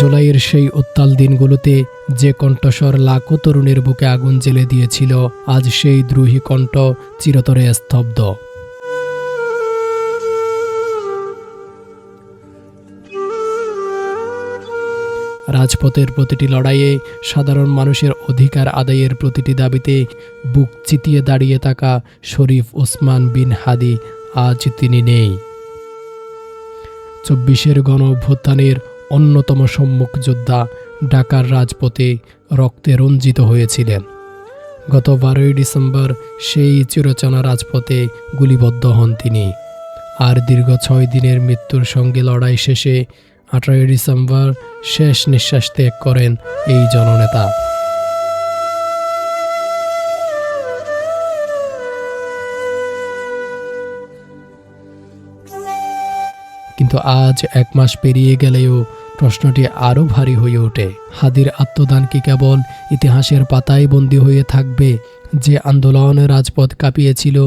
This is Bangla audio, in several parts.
জুলাইয়ের সেই উত্তাল দিনগুলোতে যে কণ্ঠস্বর লাখো তরুণের বুকে আগুন জ্বেলে দিয়েছিল, আজ সেই দ্রোহী কণ্ঠ চিরতরে স্তব্ধ। রাজপথের প্রতিটি লড়াইয়ে সাধারণ মানুষের অধিকার আদায়ের প্রতিটি দাবিতে বুক চিতিয়ে দাঁড়িয়ে থাকা শরীফ ওসমান বিন হাদি আজ তিনি নেই। ২৪-এর গণ অভ্যুত্থানের অন্যতম সম্মুখ যোদ্ধা ঢাকার রাজপথে রক্তে রঞ্জিত হয়েছিলেন। গত ১২ই ডিসেম্বর সেই চিরচেনা রাজপথে গুলিবদ্ধ হন তিনি। আর দীর্ঘ ৬ দিনের মৃত্যুর সঙ্গে লড়াই শেষে ১৮ই ডিসেম্বর শেষ নিঃশ্বাস ত্যাগ করেন এই জননেতা। কিন্তু আজ ১ মাস পেরিয়ে গেলেও প্রশ্নটি আরও ভারী হয়ে ওঠে। হাদির আত্মদান কি কেবল ইতিহাসের পাতায় বন্দী হয়ে থাকবে? যে আন্দোলন রাজপথ কাঁপিয়েছিল,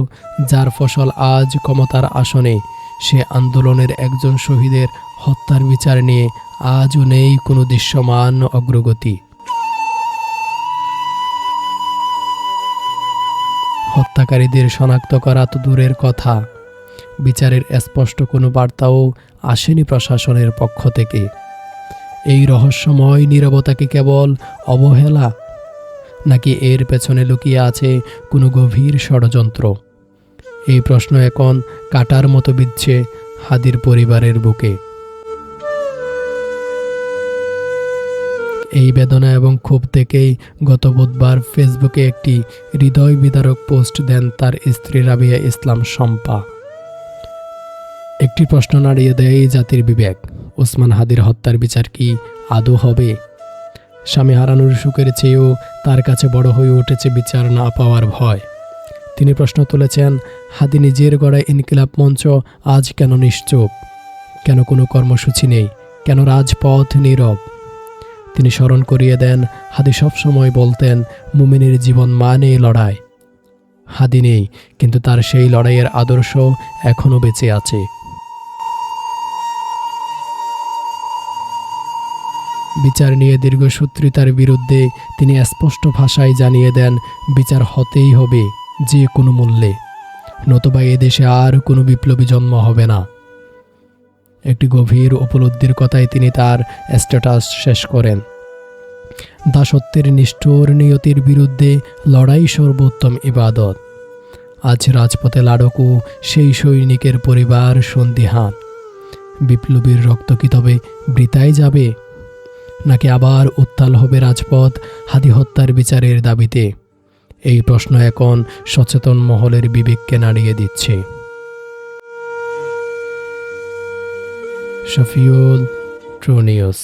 যার ফসল আজ ক্ষমতার আসনে, সে আন্দোলনের একজন শহীদের হত্যার বিচার নিয়ে আজও নেই কোনো দৃশ্যমান অগ্রগতি। হত্যাকারীদের শনাক্ত করা তো দূরের কথা, বিচারের স্পষ্ট কোনো বার্তাও আসেনি প্রশাসনের পক্ষ থেকে। এই রহস্যময় নীরবতা কি কেবল অবহেলা, নাকি এর পেছনে লুকিয়ে আছে কোনো গভীর ষড়যন্ত্র? এই প্রশ্ন এখন কাঁটার মতো বিঁধছে হাদির পরিবারের বুকে। এই বেদনা এবং ক্ষোভ থেকেই গত বুধবার ফেসবুকে একটি হৃদয় বিদারক পোস্ট দেন তার স্ত্রী রাবিয়া ইসলাম শম্পা। একটি প্রশ্ন নাড়িয়ে দেয় এই জাতির বিবেক: ওসমান হাদির হত্যার বিচার কি আদৌ হবে? স্বামী হারানোর সুখের চেয়েও তার কাছে বড় হয়ে উঠেছে বিচার না পাওয়ার ভয়। তিনি প্রশ্ন তুলেছেন, হাদি নিজের গড়া ইনকিলাব মঞ্চ আজ কেন নিশ্চুপ? কেন কোনো কর্মসূচি নেই? কেন রাজপথ নীরব? তিনি স্মরণ করিয়ে দেন, হাদি সবসময় বলতেন, মুমিনের জীবন মানে লড়াই। হাদি নেই, কিন্তু তার সেই লড়াইয়ের আদর্শ এখনও বেঁচে আছে। বিচার নিয়ে দীর্ঘসূত্রিতার বিরুদ্ধে তিনি স্পষ্ট ভাষায় জানিয়ে দেন, বিচার হতেই হবে যে কোনো মূল্যে, নতুবা এদেশে আর কোনো বিপ্লবী জন্ম হবে না। একটি গভীর উপলব্ধির কথায় তিনি তার স্ট্যাটাস শেষ করেন, দাসত্বের নিষ্ঠুর নিয়তির বিরুদ্ধে লড়াই সর্বোত্তম ইবাদত। আজ রাজপথে লাড়কু সেই সৈনিকের পরিবার সন্দিহান। বিপ্লবীর রক্ত কি তবে বৃথায় যাবে, নাকি আবার উত্তাল হবে রাজপথ হাদি হত্যার বিচারের দাবিতে? এই প্রশ্ন এখন সচেতন মহলের বিবেককে নাড়িয়ে দিচ্ছে। Shafiul, true news.